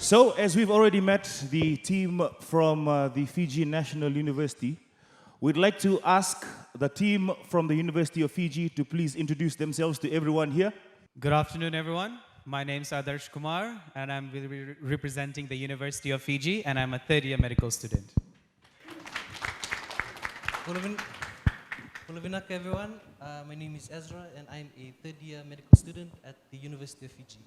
So, as we've already met the team from the Fiji National University, we'd like to ask the team from the University of Fiji to please introduce themselves to everyone here. Good afternoon, everyone. My name is Adarsh Kumar, and I'm representing the University of Fiji, and I'm a third-year medical student. Good everyone. My name is Ezra, and I'm a third-year medical student at the University of Fiji.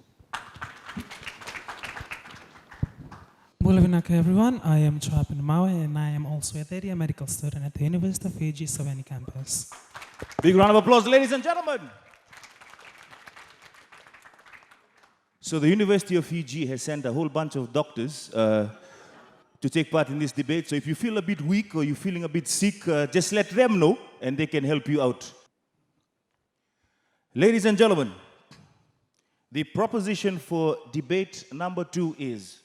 Bulavinaka everyone, I am Chapin Mawe and I am also a third-year medical student at the University of Fiji Savannah campus. Big round of applause, ladies and gentlemen. So the University of Fiji has sent a whole bunch of doctors to take part in this debate. So if you feel a bit weak or you're feeling a bit sick, just let them know and they can help you out. Ladies and gentlemen, the proposition for debate number 2 is: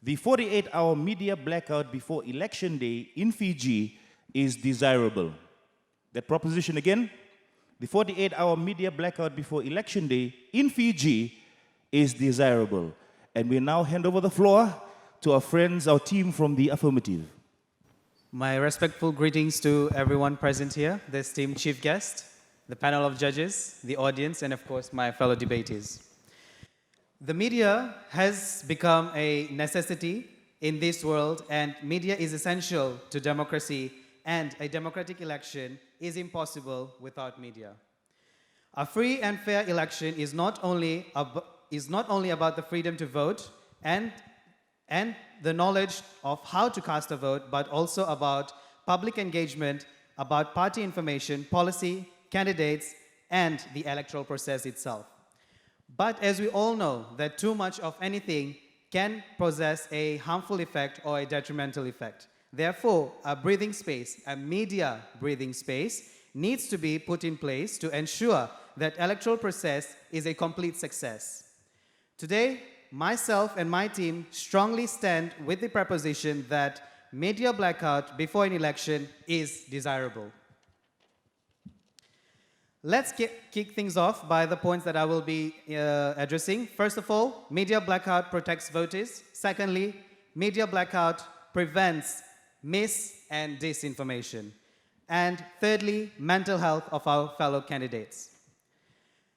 the 48-hour media blackout before Election Day in Fiji is desirable. That proposition again: the 48-hour media blackout before Election Day in Fiji is desirable. And we now hand over the floor to our friends, our team from the affirmative. My respectful greetings to everyone present here, the esteemed chief guest, the panel of judges, the audience, and of course, my fellow debaters. The media has become a necessity in this world, and media is essential to democracy, and a democratic election is impossible without media. A free and fair election is not only about the freedom to vote and the knowledge of how to cast a vote, but also about public engagement, about party information, policy, candidates, and the electoral process itself. But as we all know, that too much of anything can possess a harmful effect or a detrimental effect. Therefore, a breathing space, a media breathing space, needs to be put in place to ensure that electoral process is a complete success. Today, myself and my team strongly stand with the proposition that media blackout before an election is desirable. Let's kick things off by the points that I will be addressing. First of all, media blackout protects voters. Secondly, media blackout prevents mis- and disinformation. And thirdly, mental health of our fellow candidates.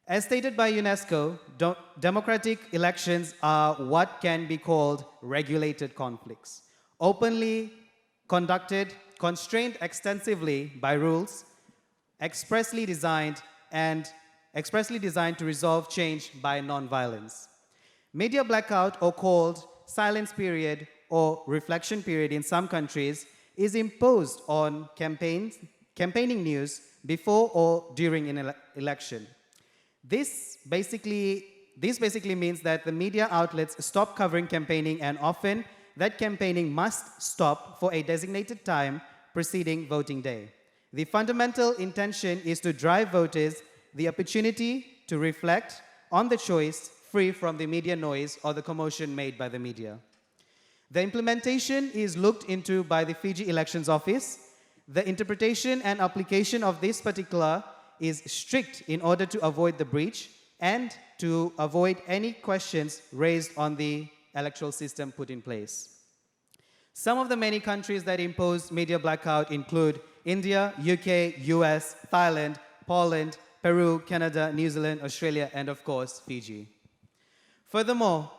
As stated by UNESCO, democratic elections are what can be called regulated conflicts, openly conducted, constrained extensively by rules, expressly designed to resolve change by non-violence. Media blackout, or called silence period or reflection period in some countries, is imposed on campaigning news before or during an election. This basically means that the media outlets stop covering campaigning, and often that campaigning must stop for a designated time preceding voting day. The fundamental intention is to drive voters the opportunity to reflect on the choice free from the media noise or the commotion made by the media. The implementation is looked into by the Fiji Elections Office. The interpretation and application of this particular is strict in order to avoid the breach and to avoid any questions raised on the electoral system put in place. Some of the many countries that impose media blackout include India, UK, US, Thailand, Poland, Peru, Canada, New Zealand, Australia, and of course, Fiji. Furthermore,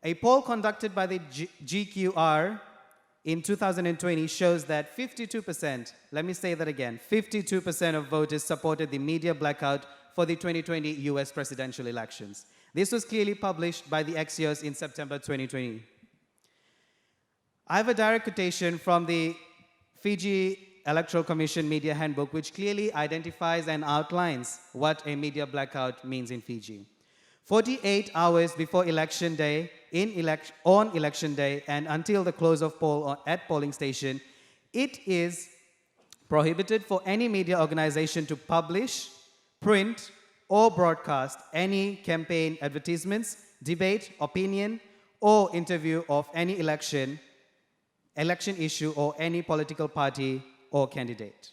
a poll conducted by the GQR in 2020 shows that 52%, let me say that again, 52% of voters supported the media blackout for the 2020 US presidential elections. This was clearly published by the Axios in September 2020. I have a direct quotation from the Fiji Electoral Commission Media Handbook, which clearly identifies and outlines what a media blackout means in Fiji. 48 hours before election day, on election day, and until the close of poll at polling station, it is prohibited for any media organization to publish, print, or broadcast any campaign advertisements, debate, opinion, or interview of any election issue or any political party or candidate.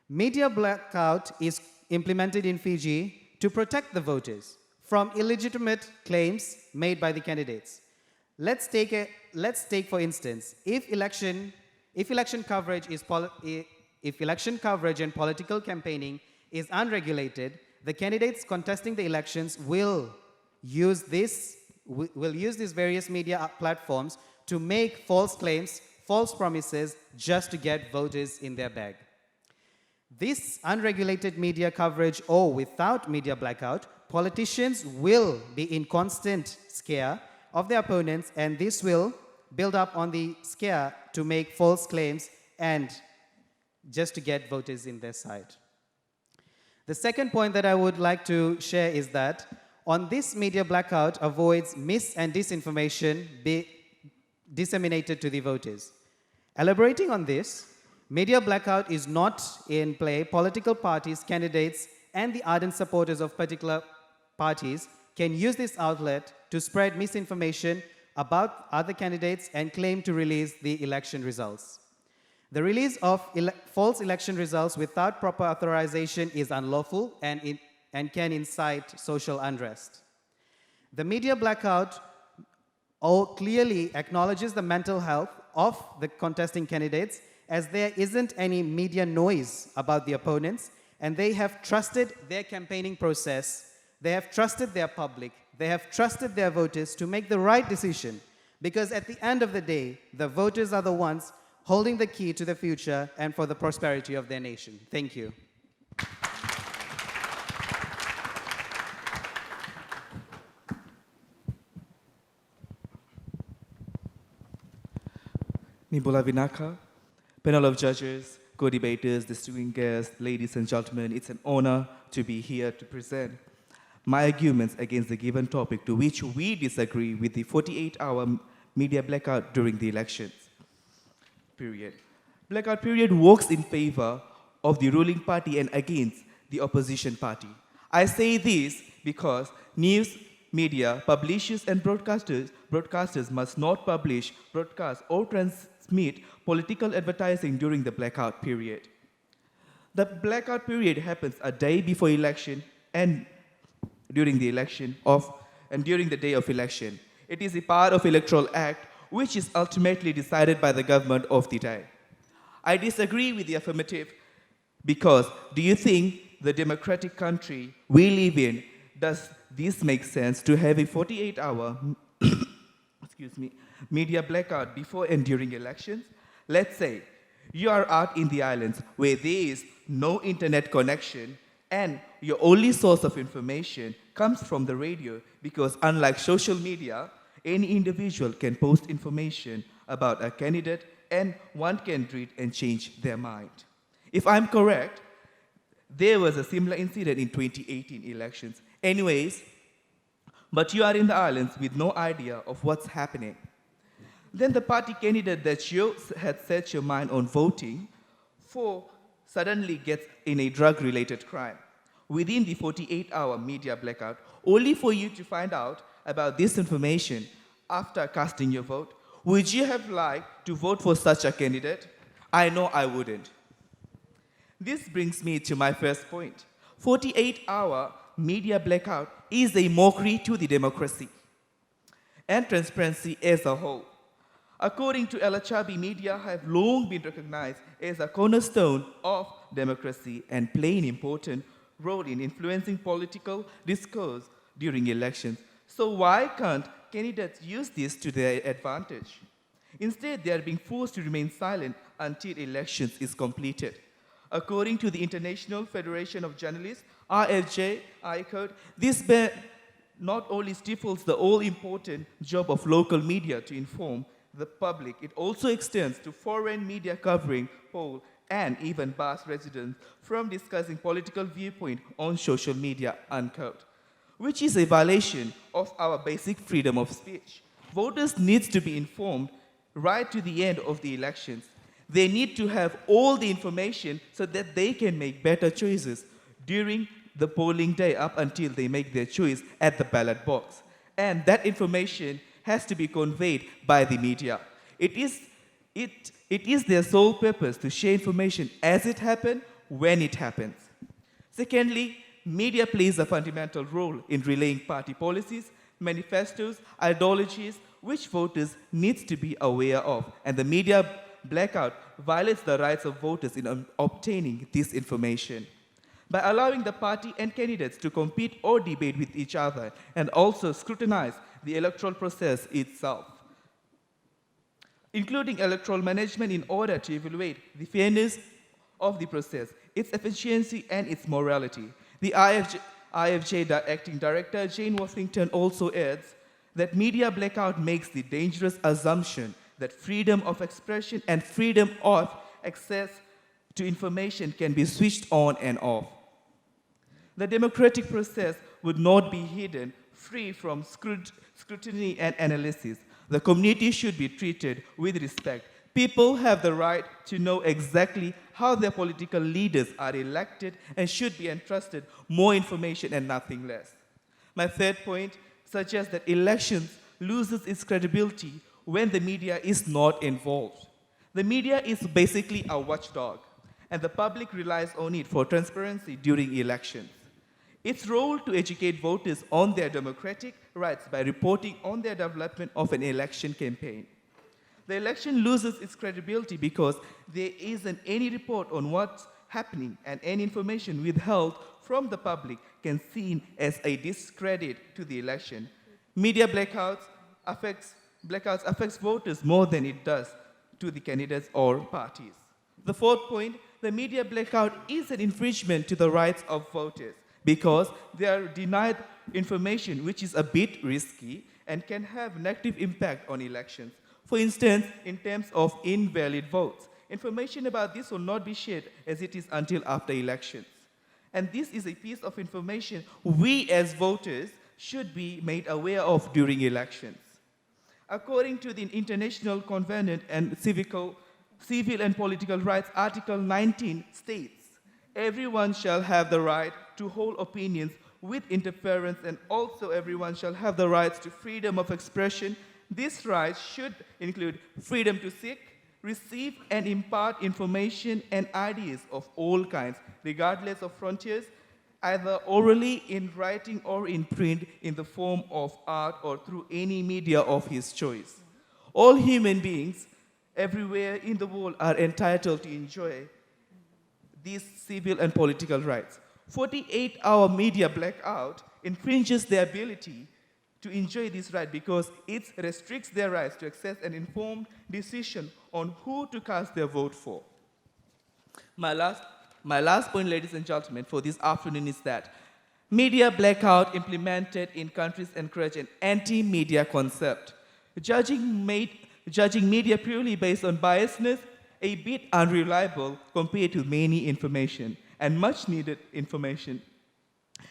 Media blackout is implemented in Fiji to protect the voters from illegitimate claims made by the candidates. Let's take for instance, if election coverage and political campaigning is unregulated, the candidates contesting the elections will use these various media platforms to make false claims, false promises, just to get voters in their bag. This unregulated media coverage or without media blackout, politicians will be in constant scare of their opponents, and this will build up on the scare to make false claims and just to get voters in their side. The second point that I would like to share is that on this media blackout avoids mis- and disinformation be disseminated to the voters. Elaborating on this, media blackout is not in play. Political parties, candidates, and the ardent supporters of particular parties can use this outlet to spread misinformation about other candidates and claim to release the election results. The release of false election results without proper authorization is unlawful and can incite social unrest. The media blackout clearly acknowledges the mental health of the contesting candidates, as there isn't any media noise about the opponents, and they have trusted their campaigning process, they have trusted their public, they have trusted their voters to make the right decision, because at the end of the day, the voters are the ones holding the key to the future and for the prosperity of their nation. Thank you. Nibula Vinaka, panel of judges, co-debaters, distinguished guests, ladies and gentlemen, it's an honor to be here to present my arguments against the given topic, to which we disagree with the 48-hour media blackout during the elections period. Blackout period works in favor of the ruling party and against the opposition party. I say this because news media, publishers and broadcasters must not publish, broadcast or transmit political advertising during the blackout period. The blackout period happens a day before election and during the day of election. It is a part of Electoral Act which is ultimately decided by the government of the day. I disagree with the affirmative because do you think the democratic country we live in, does this make sense to have a 48-hour media blackout before and during elections? Let's say you are out in the islands where there is no internet connection and your only source of information comes from the radio, because unlike social media, any individual can post information about a candidate and one can read and change their mind. If I'm correct, there was a similar incident in 2018 elections. Anyways, but you are in the islands with no idea of what's happening. Then the party candidate that you had set your mind on voting for suddenly gets in a drug-related crime within the 48-hour media blackout, only for you to find out about this information after casting your vote. Would you have liked to vote for such a candidate? I know I wouldn't. This brings me to my first point. 48-hour media blackout is a mockery to the democracy and transparency as a whole. According to Elachabi, media have long been recognized as a cornerstone of democracy and play an important role in influencing political discourse during elections. So why can't candidates use this to their advantage? Instead, they are being forced to remain silent until elections is completed. According to the International Federation of Journalists, UKAid, this ban not only stifles the all-important job of local media to inform the public, it also extends to foreign media covering, poll, and even bars residents from discussing political viewpoint on social media, unquote, which is a violation of our basic freedom of speech. Voters need to be informed right to the end of the elections. They need to have all the information so that they can make better choices during the polling day up until they make their choice at the ballot box. And that information has to be conveyed by the media. It is their sole purpose to share information as it happens, when it happens. Secondly, media plays a fundamental role in relaying party policies, manifestos, ideologies, which voters need to be aware of, and the media blackout violates the rights of voters in obtaining this information. By allowing the party and candidates to compete or debate with each other and also scrutinize the electoral process itself, including electoral management in order to evaluate the fairness of the process, its efficiency, and its morality. The IFJ Acting Director Jane Worthington also adds that media blackout makes the dangerous assumption that freedom of expression and freedom of access to information can be switched on and off. The democratic process would not be hidden, free from scrutiny and analysis. The community should be treated with respect. People have the right to know exactly how their political leaders are elected and should be entrusted more information and nothing less. My third point suggests that elections loses its credibility when the media is not involved. The media is basically a watchdog, and the public relies on it for transparency during elections. Its role to educate voters on their democratic rights by reporting on their development of an election campaign. The election loses its credibility because there isn't any report on what's happening, and any information withheld from the public can be seen as a discredit to the election. Media blackouts affects voters more than it does to the candidates or parties. The fourth point, the media blackout is an infringement to the rights of voters because they are denied information which is a bit risky and can have negative impact on elections. For instance, in terms of invalid votes, information about this will not be shared as it is until after elections. And this is a piece of information we as voters should be made aware of during elections. According to the International Covenant on Civil and Political Rights, Article 19 states, everyone shall have the right to hold opinions with interference, and also everyone shall have the rights to freedom of expression. These rights should include freedom to seek, receive, and impart information and ideas of all kinds, regardless of frontiers, either orally, in writing, or in print, in the form of art or through any media of his choice. All human beings everywhere in the world are entitled to enjoy these civil and political rights. 48-hour media blackout infringes their ability to enjoy this right because it restricts their rights to access an informed decision on who to cast their vote for. My last point, ladies and gentlemen, for this afternoon is that media blackout implemented in countries encourage an anti-media concept. Judging media purely based on biasness a bit unreliable compared to many information and much needed information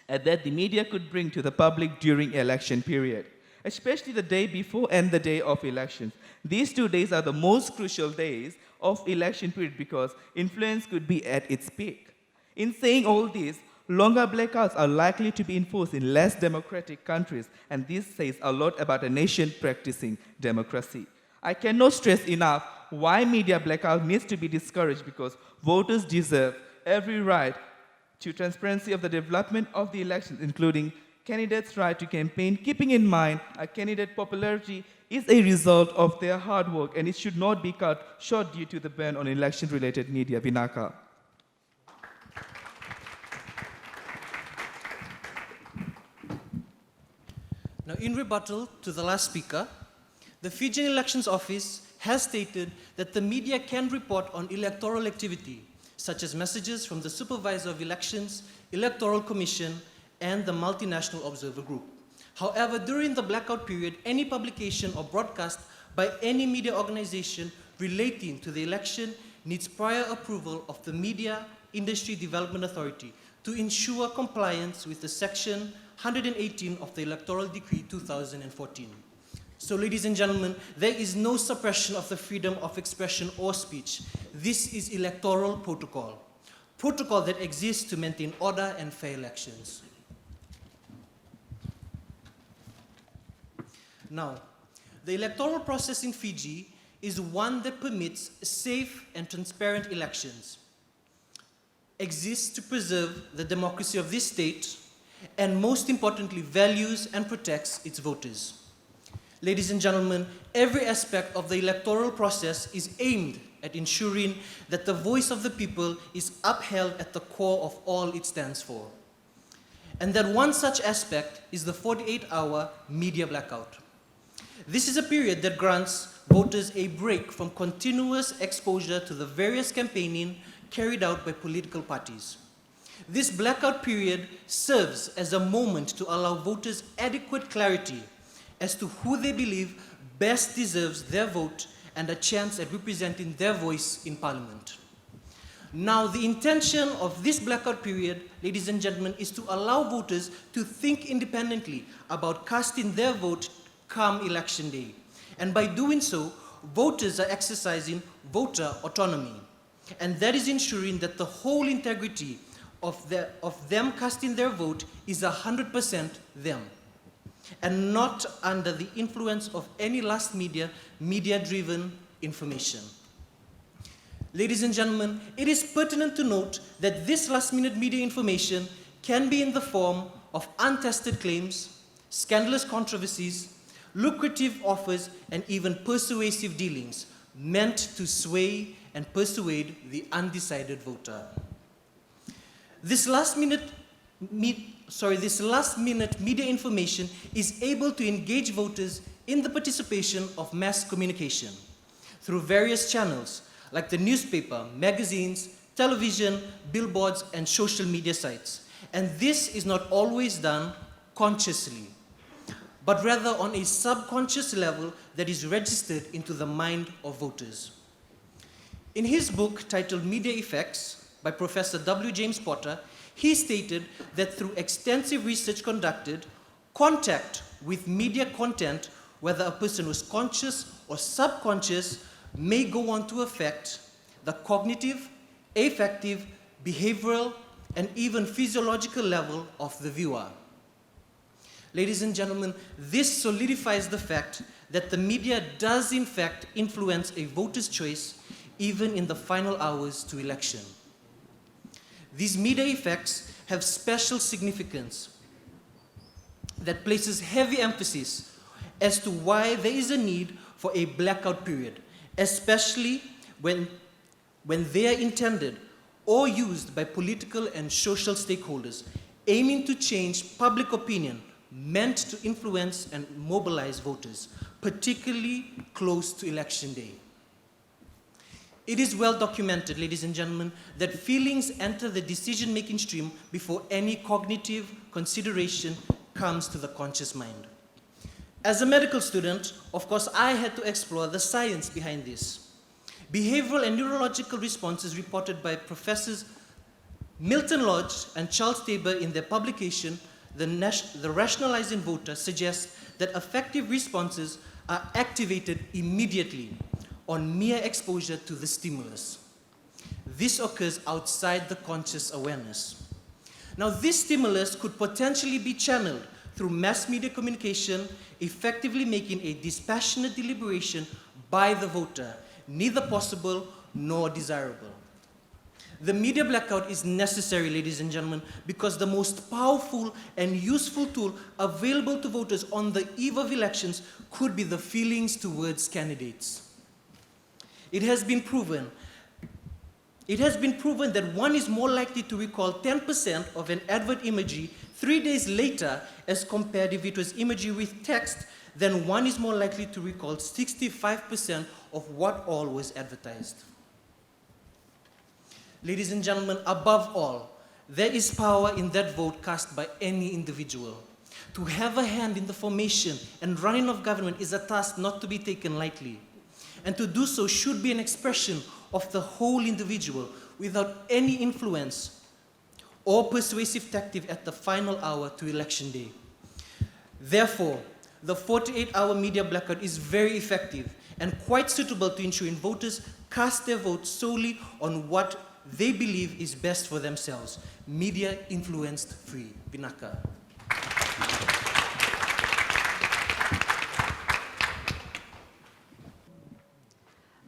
that the media could bring to the public during election period, especially the day before and the day of elections. These 2 days are the most crucial days of election period because influence could be at its peak. In saying all this, longer blackouts are likely to be enforced in less democratic countries, and this says a lot about a nation practicing democracy. I cannot stress enough why media blackout needs to be discouraged because voters deserve every right to transparency of the development of the elections, including candidates' right to campaign, keeping in mind a candidate popularity is a result of their hard work and it should not be cut short due to the ban on election-related media. Vinaka. Now, in rebuttal to the last speaker, the Fijian Elections Office has stated that the media can report on electoral activity, such as messages from the Supervisor of Elections, Electoral Commission, and the Multinational Observer Group. However, during the blackout period, any publication or broadcast by any media organization relating to the election needs prior approval of the Media Industry Development Authority to ensure compliance with the Section 118 of the Electoral Decree 2014. So, ladies and gentlemen, there is no suppression of the freedom of expression or speech. This is electoral protocol that exists to maintain order and fair elections. Now, the electoral process in Fiji is one that permits safe and transparent elections, exists to preserve the democracy of this state, and most importantly, values and protects its voters. Ladies and gentlemen, every aspect of the electoral process is aimed at ensuring that the voice of the people is upheld at the core of all it stands for. And that one such aspect is the 48-hour media blackout. This is a period that grants voters a break from continuous exposure to the various campaigning carried out by political parties. This blackout period serves as a moment to allow voters adequate clarity as to who they believe best deserves their vote and a chance at representing their voice in Parliament. Now, the intention of this blackout period, ladies and gentlemen, is to allow voters to think independently about casting their vote come election day. And by doing so, voters are exercising voter autonomy. And that is ensuring that the whole integrity of them casting their vote is 100% them, and not under the influence of any last media-driven information. Ladies and gentlemen, it is pertinent to note that this last-minute media information can be in the form of untested claims, scandalous controversies, lucrative offers, and even persuasive dealings meant to sway and persuade the undecided voter. This last-minute media information is able to engage voters in the participation of mass communication through various channels like the newspaper, magazines, television, billboards, and social media sites. And this is not always done consciously, but rather on a subconscious level that is registered into the mind of voters. In his book titled Media Effects by Professor W. James Potter, he stated that through extensive research conducted, contact with media content, whether a person was conscious or subconscious, may go on to affect the cognitive, affective, behavioral, and even physiological level of the viewer. Ladies and gentlemen, this solidifies the fact that the media does in fact influence a voter's choice even in the final hours to election. These media effects have special significance that places heavy emphasis as to why there is a need for a blackout period, especially when they are intended or used by political and social stakeholders aiming to change public opinion meant to influence and mobilize voters, particularly close to election day. It is well documented, ladies and gentlemen, that feelings enter the decision-making stream before any cognitive consideration comes to the conscious mind. As a medical student, of course, I had to explore the science behind this. Behavioral and neurological responses reported by Professors Milton Lodge and Charles Tabor in their publication, The Rationalizing Voter, suggests that affective responses are activated immediately on mere exposure to the stimulus. This occurs outside the conscious awareness. Now, this stimulus could potentially be channeled through mass media communication, effectively making a dispassionate deliberation by the voter neither possible nor desirable. The media blackout is necessary, ladies and gentlemen, because the most powerful and useful tool available to voters on the eve of elections could be the feelings towards candidates. It has been proven that one is more likely to recall 10% of an advert imagery 3 days later as compared if it was imagery with text, then one is more likely to recall 65% of what all was advertised. Ladies and gentlemen, above all, there is power in that vote cast by any individual. To have a hand in the formation and running of government is a task not to be taken lightly. And to do so should be an expression of the whole individual without any influence or persuasive tactic at the final hour to election day. Therefore, the 48-hour media blackout is very effective and quite suitable to ensuring voters cast their vote solely on what they believe is best for themselves. Media influenced free. Vinaka.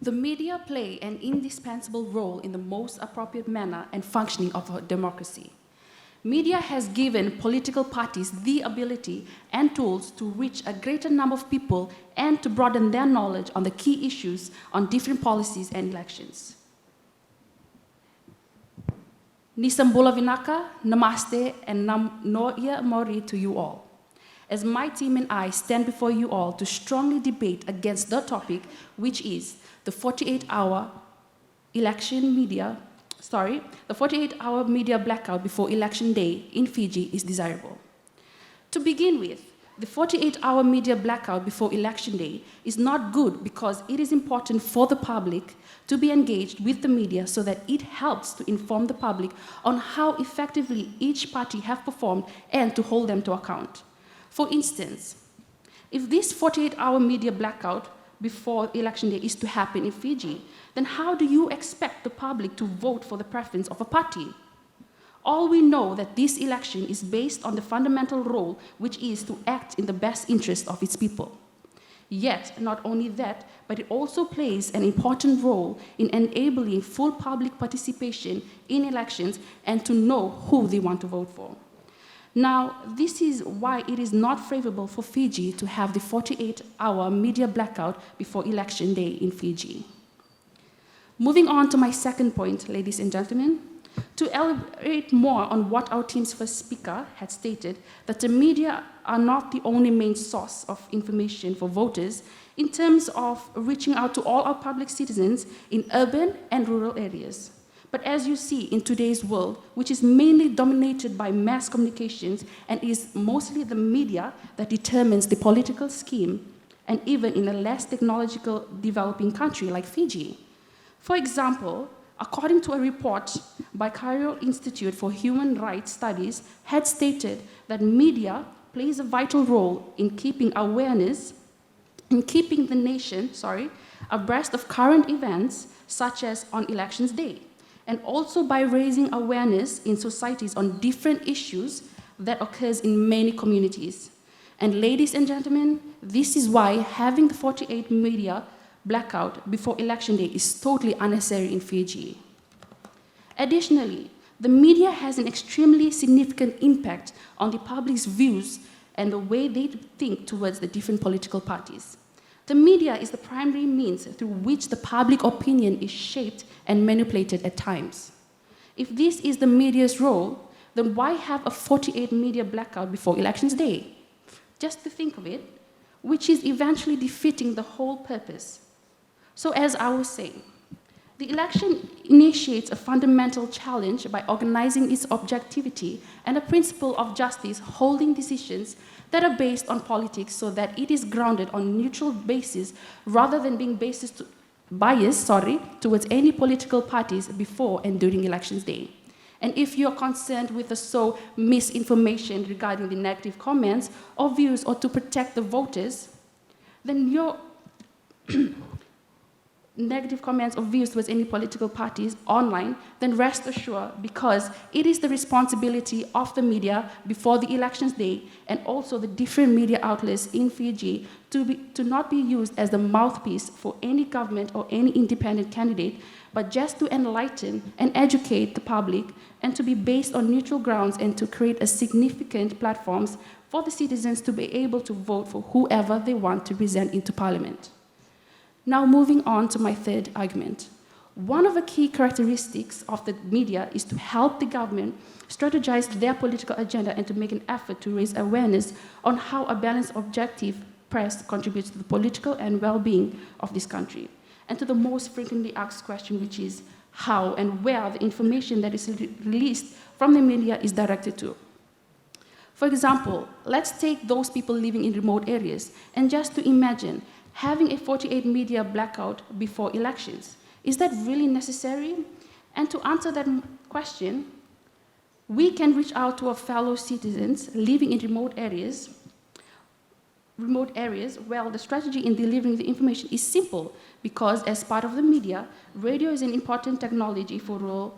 The media play an indispensable role in the most appropriate manner and functioning of a democracy. Media has given political parties the ability and tools to reach a greater number of people and to broaden their knowledge on the key issues on different policies and elections. Nisambula Vinaka, Namaste, and Noia Mori to you all. As my team and I stand before you all to strongly debate against the topic, which is the 48-hour media blackout before election day in Fiji is desirable. To begin with, the 48-hour media blackout before election day is not good because it is important for the public to be engaged with the media so that it helps to inform the public on how effectively each party have performed and to hold them to account. For instance, if this 48-hour media blackout before election day is to happen in Fiji, then how do you expect the public to vote for the preference of a party? All we know that this election is based on the fundamental role, which is to act in the best interest of its people. Yet, not only that, but it also plays an important role in enabling full public participation in elections and to know who they want to vote for. Now, this is why it is not favorable for Fiji to have the 48-hour media blackout before election day in Fiji. Moving on to my second point, ladies and gentlemen, to elaborate more on what our team's first speaker had stated, that the media are not the only main source of information for voters in terms of reaching out to all our public citizens in urban and rural areas. But as you see in today's world, which is mainly dominated by mass communications and is mostly the media that determines the political scheme, and even in a less technological developing country like Fiji. For example, according to a report by Cairo Institute for Human Rights Studies, had stated that media plays a vital role in keeping the nation abreast of current events, such as on elections day, and also by raising awareness in societies on different issues that occurs in many communities. And ladies and gentlemen, this is why having the 48 media blackout before election day is totally unnecessary in Fiji. Additionally, the media has an extremely significant impact on the public's views and the way they think towards the different political parties. The media is the primary means through which the public opinion is shaped and manipulated at times. If this is the media's role, then why have a 48 media blackout before elections day? Just to think of it, which is eventually defeating the whole purpose. So as I was saying, the election initiates a fundamental challenge by organizing its objectivity and a principle of justice, holding decisions that are based on politics so that it is grounded on neutral basis rather than being biased towards any political parties before and during elections day. And if you're concerned with the misinformation regarding the negative comments or views or to protect the voters, then your negative comments or views towards any political parties online, then rest assured, because it is the responsibility of the media before the elections day and also the different media outlets in Fiji to not be used as the mouthpiece for any government or any independent candidate, but just to enlighten and educate the public and to be based on neutral grounds and to create a significant platforms for the citizens to be able to vote for whoever they want to present into parliament. Now moving on to my third argument. One of the key characteristics of the media is to help the government strategize their political agenda and to make an effort to raise awareness on how a balanced, objective press contributes to the political and well-being of this country. And to the most frequently asked question, which is how and where the information that is released from the media is directed to. For example, let's take those people living in remote areas and just to imagine having a 48 media blackout before elections. Is that really necessary? And to answer that question, we can reach out to our fellow citizens living in remote areas. Well, the strategy in delivering the information is simple because as part of the media, radio is an important technology for rural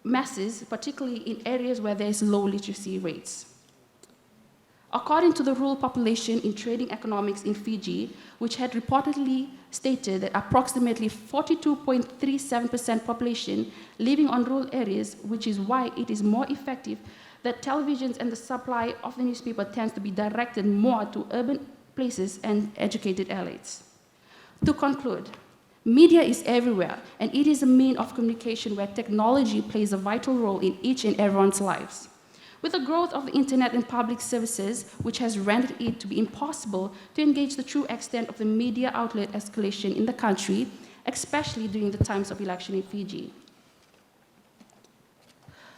masses, particularly in areas where there is low literacy rates. According to the rural population in trading economics in Fiji, which had reportedly stated that approximately 42.37% population living on rural areas, which is why it is more effective that televisions and the supply of the newspaper tends to be directed more to urban places and educated elites. To conclude, media is everywhere, and it is a means of communication where technology plays a vital role in each and everyone's lives. With the growth of the internet and public services, which has rendered it to be impossible to engage the true extent of the media outlet escalation in the country, especially during the times of election in Fiji.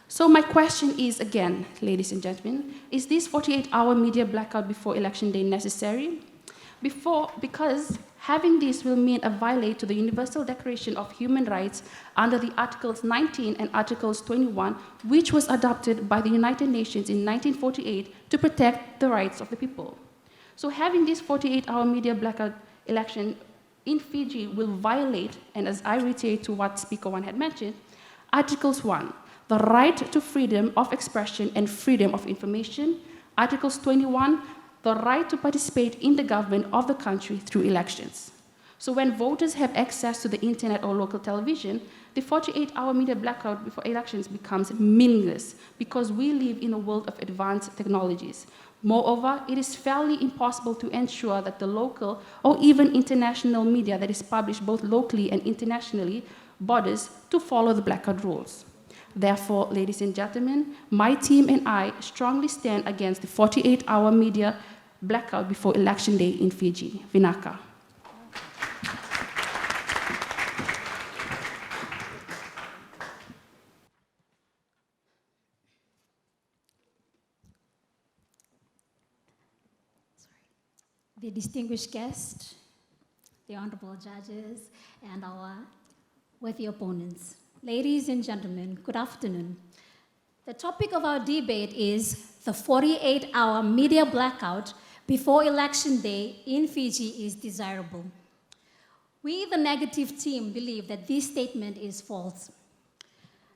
So my question is, again, ladies and gentlemen, is this 48-hour media blackout before election day necessary? Because having this will mean a violation to the Universal Declaration of Human Rights under the Articles 19 and Articles 21, which was adopted by the United Nations in 1948 to protect the rights of the people. So having this 48-hour media blackout election in Fiji will violate, and as I reiterate to what Speaker 1 had mentioned, Articles 1, the right to freedom of expression and freedom of information. Articles 21, the right to participate in the government of the country through elections. So when voters have access to the internet or local television, the 48-hour media blackout before elections becomes meaningless because we live in a world of advanced technologies. Moreover, it is fairly impossible to ensure that the local or even international media that is published both locally and internationally borders to follow the blackout rules. Therefore, ladies and gentlemen, my team and I strongly stand against the 48-hour media blackout before election day in Fiji. Vinaka. The distinguished guests, the honorable judges, and our worthy opponents. Ladies and gentlemen, good afternoon. The topic of our debate is the 48-hour media blackout before election day in Fiji is desirable. We, the negative team, believe that this statement is false.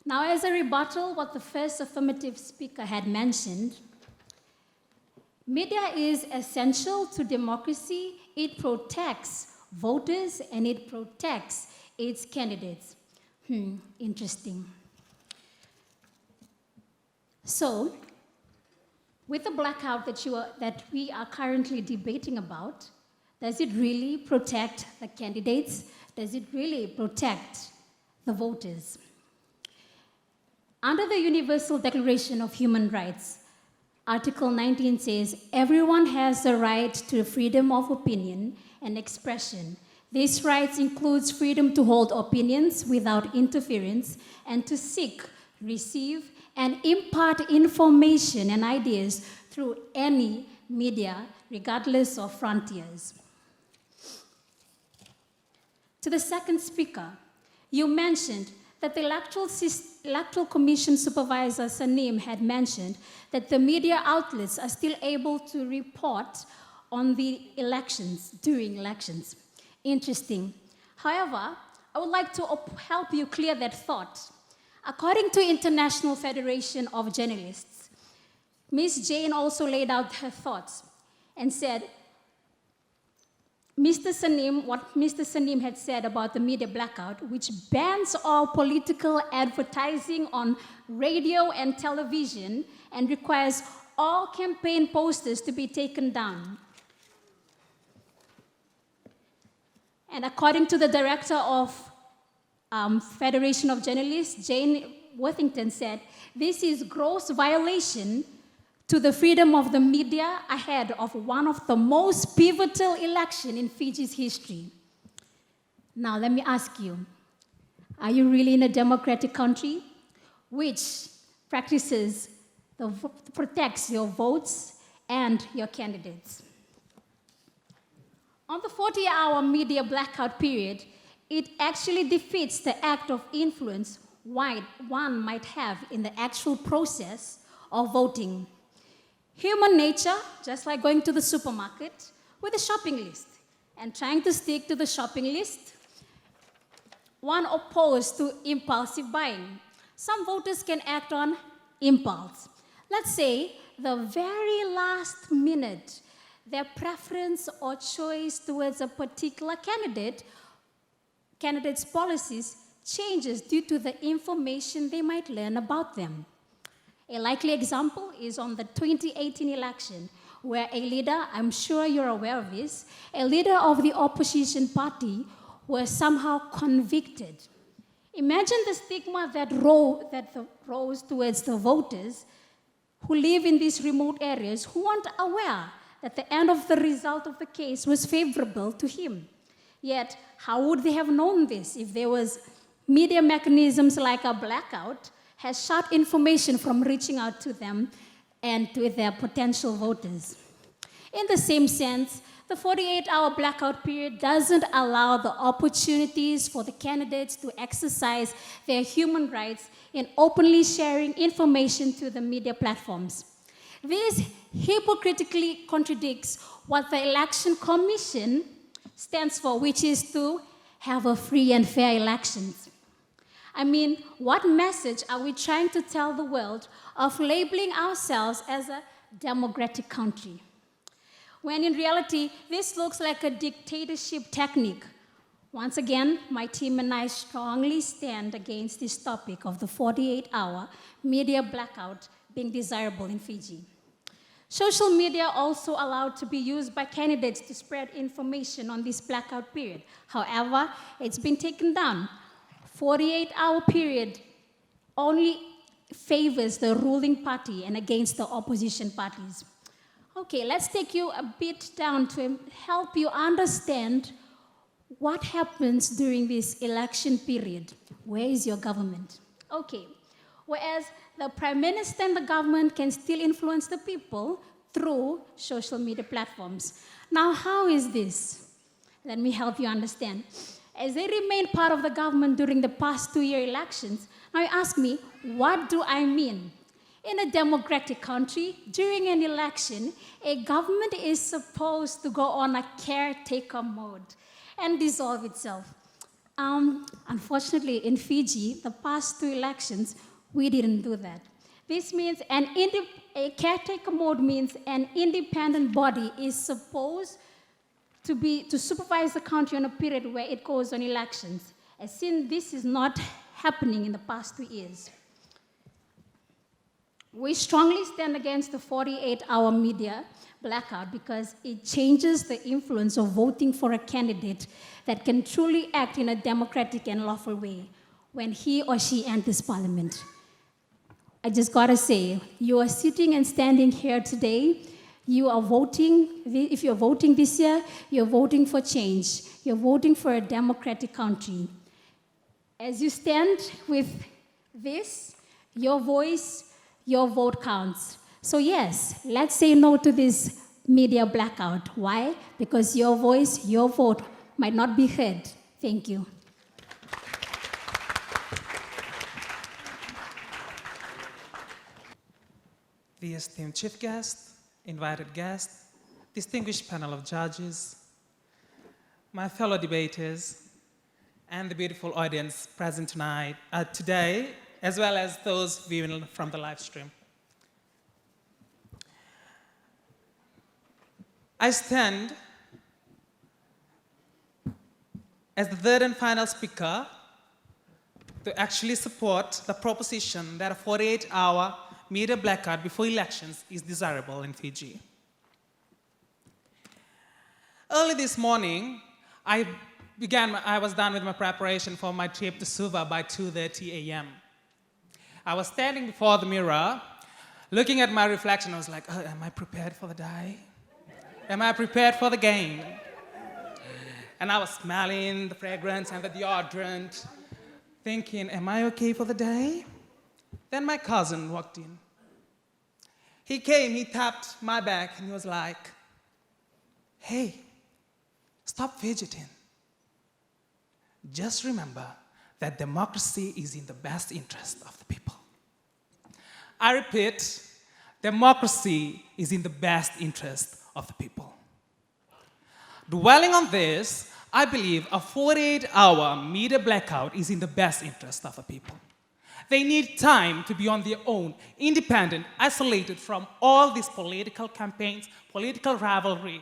Now, as a rebuttal, what the first affirmative speaker had mentioned, media is essential to democracy. It protects voters and it protects its candidates. Interesting. So, with the blackout that we are currently debating about, does it really protect the candidates? Does it really protect the voters? Under the Universal Declaration of Human Rights, Article 19 says, everyone has the right to freedom of opinion and expression. These rights includes freedom to hold opinions without interference and to seek, receive, and impart information and ideas through any media, regardless of frontiers. To the second speaker, you mentioned that the Electoral Commission Supervisor Sanim had mentioned that the media outlets are still able to report on the elections, during elections. Interesting. However, I would like to help you clear that thought. According to International Federation of Journalists, Ms. Jane also laid out her thoughts and said, what Mr. Sanim had said about the media blackout, which bans all political advertising on radio and television and requires all campaign posters to be taken down. And according to the director of Federation of Journalists, Jane Worthington said, this is gross violation to the freedom of the media ahead of one of the most pivotal elections in Fiji's history. Now, let me ask you, are you really in a democratic country which protects your votes and your candidates? On the 40-hour media blackout period, it actually defeats the act of influence one might have in the actual process of voting. Human nature, just like going to the supermarket with a shopping list and trying to stick to the shopping list, one opposed to impulsive buying. Some voters can act on impulse. Let's say the very last minute, their preference or choice towards a particular candidate's policies changes due to the information they might learn about them. A likely example is on the 2018 election, where a leader, I'm sure you're aware of this, a leader of the opposition party was somehow convicted. Imagine the stigma that rose towards the voters who live in these remote areas who weren't aware that the end of the result of the case was favorable to him. Yet, how would they have known this if there was media mechanisms like a blackout has shut information from reaching out to them and to their potential voters? In the same sense, the 48-hour blackout period doesn't allow the opportunities for the candidates to exercise their human rights in openly sharing information to the media platforms. This hypocritically contradicts what the Election Commission stands for, which is to have a free and fair elections. I mean, what message are we trying to tell the world of labeling ourselves as a democratic country, when in reality, this looks like a dictatorship technique? Once again, my team and I strongly stand against this topic of the 48-hour media blackout being desirable in Fiji. Social media also allowed to be used by candidates to spread information on this blackout period. However, it's been taken down. 48-hour period only favors the ruling party and against the opposition parties. Okay, let's take you a bit down to help you understand what happens during this election period. Where is your government? Okay, whereas the Prime Minister and the government can still influence the people through social media platforms. Now, how is this? Let me help you understand. As they remain part of the government during the past 2-year elections, now you ask me, what do I mean? In a democratic country, during an election, a government is supposed to go on a caretaker mode and dissolve itself. Unfortunately, in Fiji, the past 2 elections, we didn't do that. This means a caretaker mode means an independent body is supposed to supervise the country on a period where it goes on elections. As since this is not happening in the past 2 years. We strongly stand against the 48-hour media blackout because it changes the influence of voting for a candidate that can truly act in a democratic and lawful way when he or she enters parliament. I just gotta say, you are sitting and standing here today, you are voting, if you're voting this year, you're voting for change. You're voting for a democratic country. As you stand with this, your voice, your vote counts. So yes, let's say no to this media blackout. Why? Because your voice, your vote might not be heard. Thank you. The esteemed chief guest, invited guest, distinguished panel of judges, my fellow debaters, and the beautiful audience present today, as well as those viewing from the live stream. I stand as the third and final speaker to actually support the proposition that a 48-hour media blackout before elections is desirable in Fiji. Early this morning, I was done with my preparation for my trip to Suva by 2:30 a.m. I was standing before the mirror, looking at my reflection. I was like, oh, am I prepared for the day? Am I prepared for the game? And I was smelling the fragrance and the deodorant, thinking, am I okay for the day? Then my cousin walked in. He came, he tapped my back, and he was like, hey, stop fidgeting. Just remember that democracy is in the best interest of the people. I repeat, democracy is in the best interest of the people. Dwelling on this, I believe a 48-hour media blackout is in the best interest of the people. They need time to be on their own, independent, isolated from all these political campaigns, political rivalry.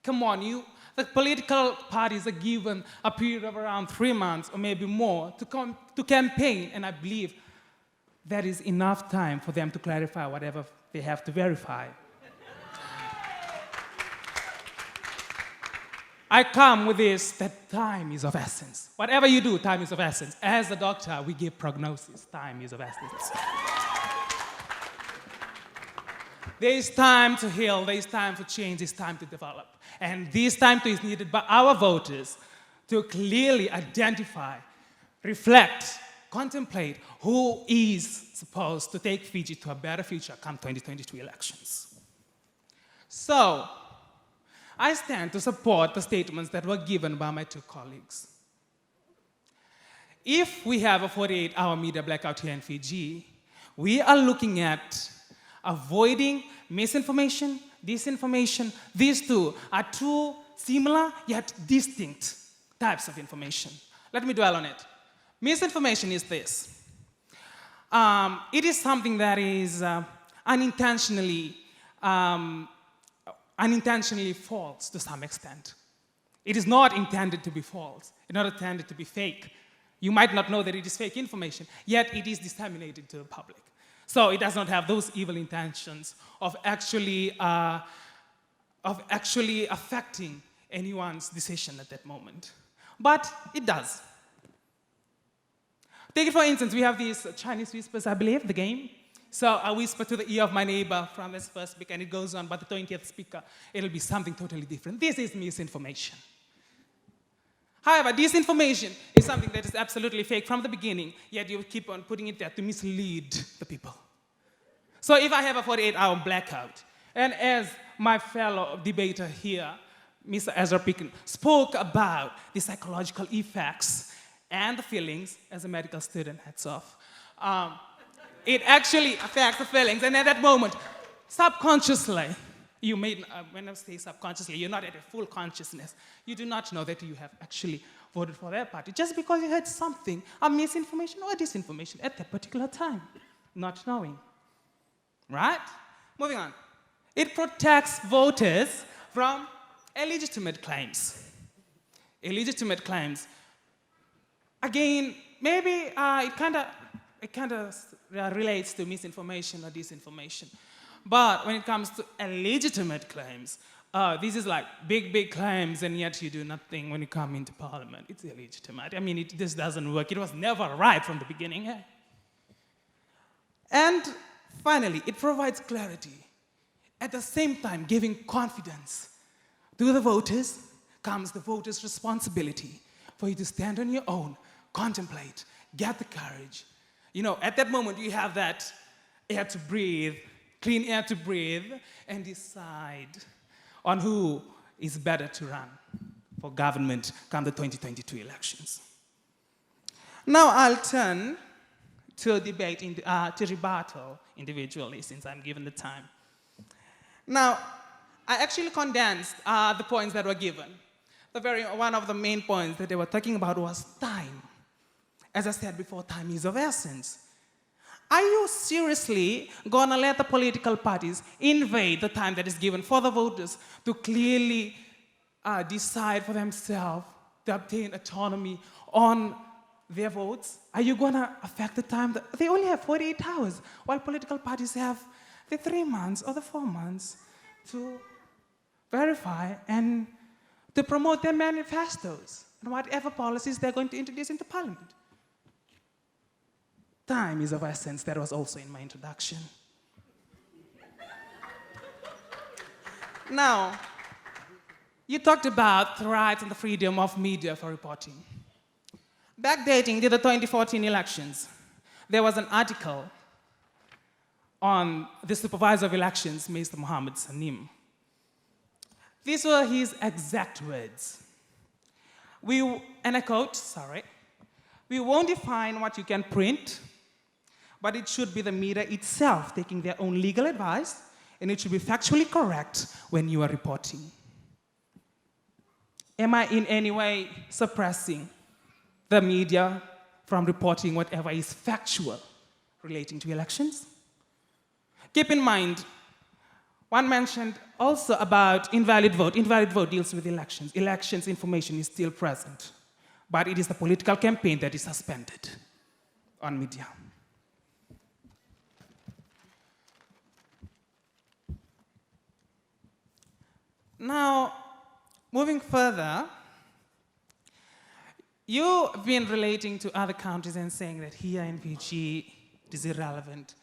Come on, the political parties are given a period of around 3 months or maybe more to campaign, and I believe there is enough time for them to clarify whatever they have to verify. I come with this, that time is of essence. Whatever you do, time is of essence. As a doctor, we give prognosis, time is of essence. There is time to heal, there is time for change, there is time to develop. And this time too is needed by our voters to clearly identify, reflect, contemplate who is supposed to take Fiji to a better future come 2022 elections. So, I stand to support the statements that were given by my two colleagues. If we have a 48-hour media blackout here in Fiji, we are looking at avoiding misinformation, disinformation. These two are two similar yet distinct types of information. Let me dwell on it. Misinformation is this. It is something that is unintentionally false to some extent. It is not intended to be false. It's not intended to be fake. You might not know that it is fake information, yet it is disseminated to the public. So it does not have those evil intentions of actually affecting anyone's decision at that moment. But it does. Take it for instance, we have these Chinese whispers, I believe, the game. So I whisper to the ear of my neighbor from this first speaker, and it goes on, but the 20th speaker, it'll be something totally different. This is misinformation. However, disinformation is something that is absolutely fake from the beginning, yet you keep on putting it there to mislead the people. So if I have a 48-hour blackout, and as my fellow debater here, Mr. Ezra Picken, spoke about the psychological effects and the feelings, as a medical student, hats off, it actually affects the feelings, and at that moment, subconsciously, you may, when I say subconsciously, you're not at a full consciousness. You do not know that you have actually voted for that party just because you heard something, a misinformation or disinformation at that particular time, not knowing. Right? Moving on. It protects voters from illegitimate claims. Illegitimate claims. Again, maybe it kind of relates to misinformation or disinformation. But when it comes to illegitimate claims, this is like big claims, and yet you do nothing when you come into parliament. It's illegitimate. I mean, this doesn't work. It was never right from the beginning. Eh? And finally, it provides clarity. At the same time, giving confidence to the voters comes the voters' responsibility for you to stand on your own, contemplate, get the courage. You know, at that moment, you have that air to breathe, clean air to breathe, and decide on who is better to run for government come the 2022 elections. Now I'll turn to debate, to rebuttal individually, since I'm given the time. Now, I actually condensed the points that were given. One of the main points that they were talking about was time. As I said before, time is of essence. Are you seriously going to let the political parties invade the time that is given for the voters to clearly decide for themselves to obtain autonomy on their votes? Are you going to affect the time? They only have 48 hours, while political parties have the 3 months or the 4 months to verify and to promote their manifestos and whatever policies they're going to introduce into parliament. Time is of essence. That was also in my introduction. Now, you talked about the rights and the freedom of media for reporting. Backdating to the 2014 elections, there was an article on the supervisor of elections, Mr. Mohammed Sanim. These were his exact words. And I quote, "We won't define what you can print, but it should be the media itself taking their own legal advice, and it should be factually correct when you are reporting." Am I in any way suppressing the media from reporting whatever is factual relating to elections? Keep in mind, one mentioned also about invalid vote. Invalid vote deals with elections. Elections information is still present, but it is the political campaign that is suspended on media. Now, moving further, you've been relating to other countries and saying that here in Fiji it is irrelevant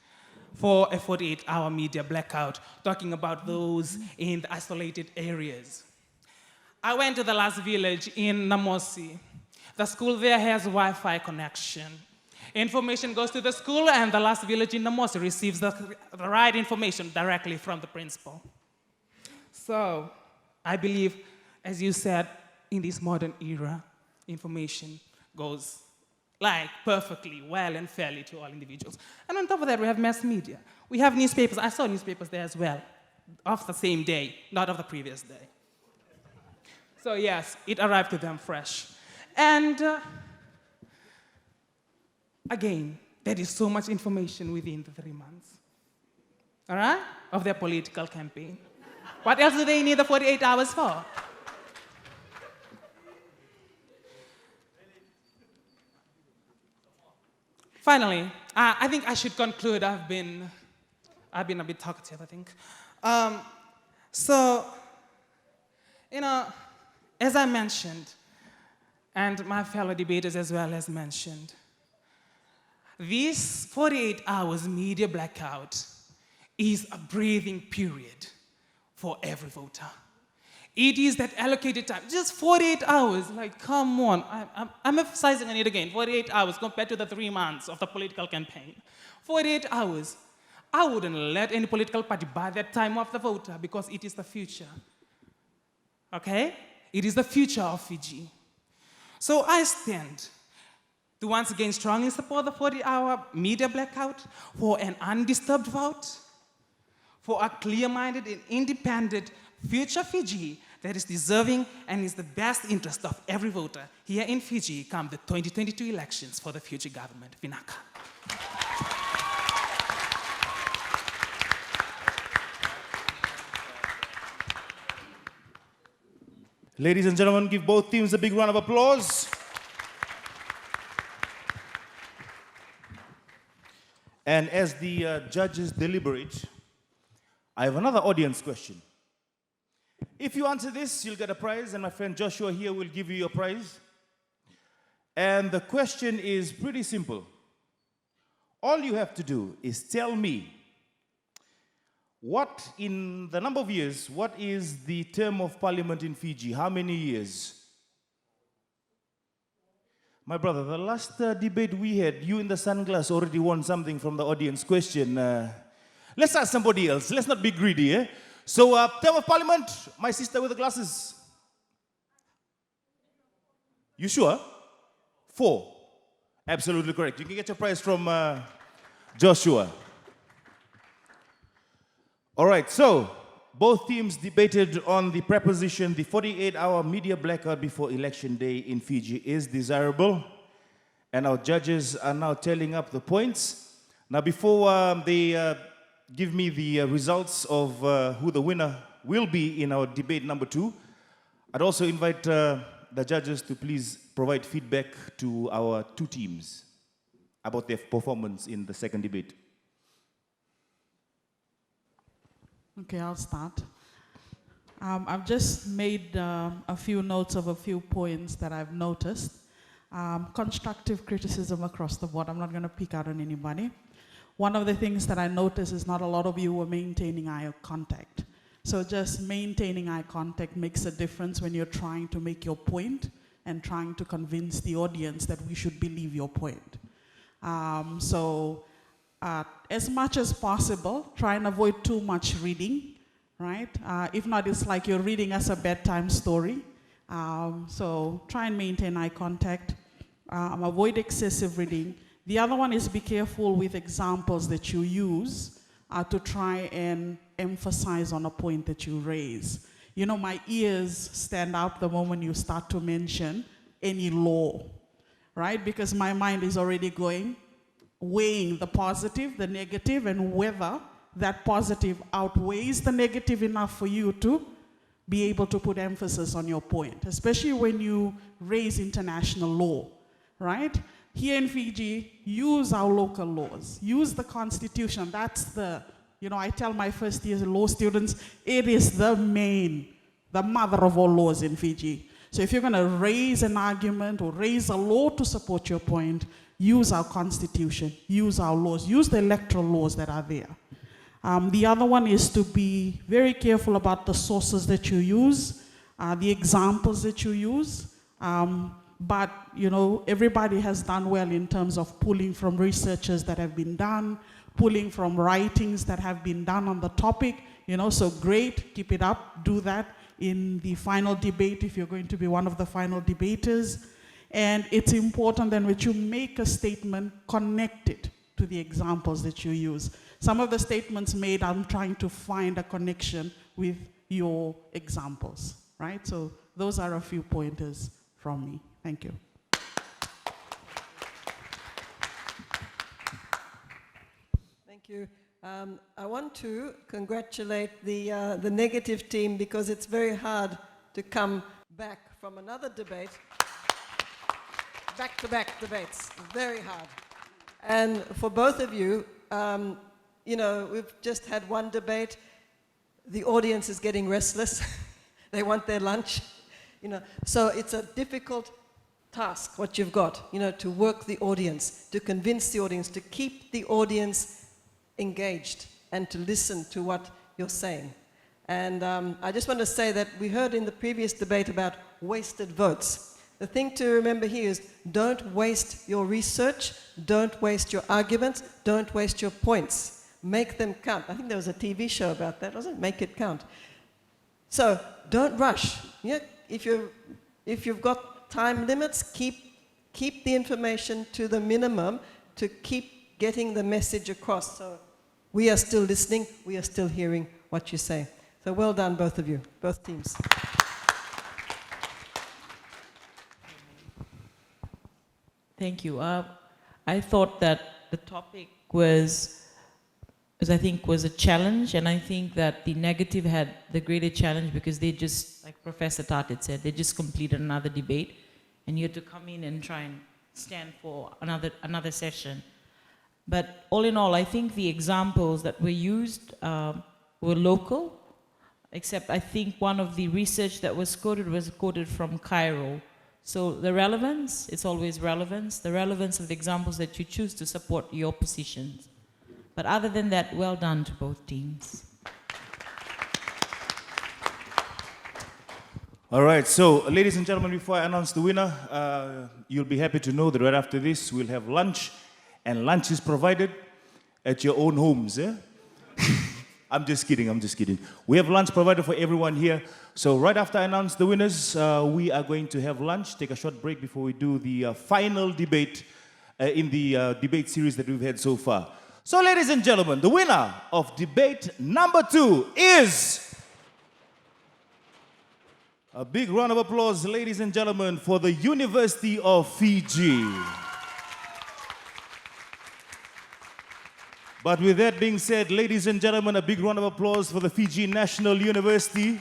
for a 48-hour media blackout, talking about those in the isolated areas. I went to the last village in Namosi. The school there has Wi-Fi connection. Information goes to the school, and the last village in Namosi receives the right information directly from the principal. So, I believe, as you said, in this modern era, information goes like perfectly well and fairly to all individuals. And on top of that, we have mass media. We have newspapers. I saw newspapers there as well, of the same day, not of the previous day. So yes, it arrived to them fresh. And again, there is so much information within the 3 months, all right, of their political campaign. What else do they need the 48 hours for? Finally, I think I should conclude. I've been a bit talkative, I think. So, you know, as I mentioned, and my fellow debaters as well as mentioned, this 48 hours media blackout is a breathing period for every voter. It is that allocated time, just 48 hours, like come on. I'm emphasizing on it again, 48 hours compared to the 3 months of the political campaign. 48 hours. I wouldn't let any political party buy that time of the voter because it is the future, okay? It is the future of Fiji. So I stand to once again strongly support the 40-hour media blackout for an undisturbed vote, for a clear-minded and independent future Fiji that is deserving and is the best interest of every voter here in Fiji come the 2022 elections for the future government. Vinaka. Ladies and gentlemen, give both teams a big round of applause. And as the judges deliberate, I have another audience question. If you answer this, you'll get a prize, and my friend Joshua here will give you your prize. And the question is pretty simple. All you have to do is tell me what, in the number of years, what is the term of parliament in Fiji? How many years? My brother, the last debate we had, you in the sunglass already won something from the audience question. Let's ask somebody else. Let's not be greedy, eh? So, term of parliament, my sister with the glasses. You sure? 4. Absolutely correct. You can get your prize from Joshua. All right, so both teams debated on the proposition the 48-hour media blackout before election day in Fiji is desirable. And our judges are now tallying up the points. Now, before they give me the results of who the winner will be in our debate number 2, I'd also invite the judges to please provide feedback to our 2 teams about their performance in the second debate. Okay, I'll start. I've just made a few notes of a few points that I've noticed. Constructive criticism across the board. I'm not going to pick out on anybody. One of the things that I noticed is not a lot of you were maintaining eye contact. So just maintaining eye contact makes a difference when you're trying to make your point and trying to convince the audience that we should believe your point. As much as possible, try and avoid too much reading, right? If not, it's like you're reading us a bedtime story. So try and maintain eye contact. Avoid excessive reading. The other one is be careful with examples that you use to try and emphasize on a point that you raise. You know, my ears stand out the moment you start to mention any law, right? Because my mind is already going, weighing the positive, the negative, and whether that positive outweighs the negative enough for you to be able to put emphasis on your point, especially when you raise international law, right? Here in Fiji, use our local laws, use the Constitution. That's the, you know, I tell my first year law students, it is the the mother of all laws in Fiji. So if you're going to raise an argument or raise a law to support your point, use our constitution, use our laws, use the electoral laws that are there. The other one is to be very careful about the sources that you use, the examples that you use. But, you know, everybody has done well in terms of pulling from researches that have been done, pulling from writings that have been done on the topic, you know, so great, keep it up, do that in the final debate if you're going to be one of the final debaters. And it's important then that you make a statement connected to the examples that you use. Some of the statements made, I'm trying to find a connection with your examples, right? So those are a few pointers from me. Thank you. Thank you. I want to congratulate the negative team because it's very hard to come back from another debate, back-to-back debates, very hard. And for both of you, you know, we've just had one debate. The audience is getting restless. They want their lunch, you know. So it's a difficult task, what you've got, you know, to work the audience, to convince the audience, to keep the audience engaged and to listen to what you're saying. And I just want to say that we heard in the previous debate about wasted votes. The thing to remember here is don't waste your research, don't waste your arguments, don't waste your points. Make them count. I think there was a TV show about that, wasn't it? Make it count. So don't rush. Yeah, if you've got time limits, keep the information to the minimum to keep getting the message across. So we are still listening, we are still hearing what you say. So well done, both of you, both teams. Thank you. I thought that the topic was a challenge, and I think that the negative had the greater challenge because they just, like Professor Tatit said, they just completed another debate, and you had to come in and try and stand for another session. But all in all, I think the examples that were used were local, except I think one of the research that was quoted from Cairo. So the relevance, it's always relevance, the relevance of the examples that you choose to support your positions. But other than that, well done to both teams. All right, so ladies and gentlemen, before I announce the winner, you'll be happy to know that right after this, we'll have lunch, and lunch is provided at your own homes, eh? I'm just kidding. We have lunch provided for everyone here. So right after I announce the winners, we are going to have lunch, take a short break before we do the final debate in the debate series that we've had so far. So ladies and gentlemen, the winner of debate number 2 is... A big round of applause, ladies and gentlemen, for the University of Fiji. But with that being said, ladies and gentlemen, a big round of applause for the Fiji National University,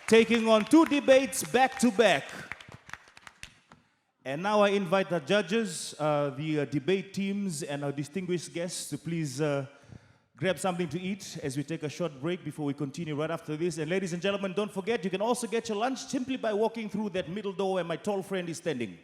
taking on 2 debates back to back. And now I invite the judges, the debate teams, and our distinguished guests to please grab something to eat as we take a short break before we continue right after this. And ladies and gentlemen, don't forget, you can also get your lunch simply by walking through that middle door where my tall friend is standing.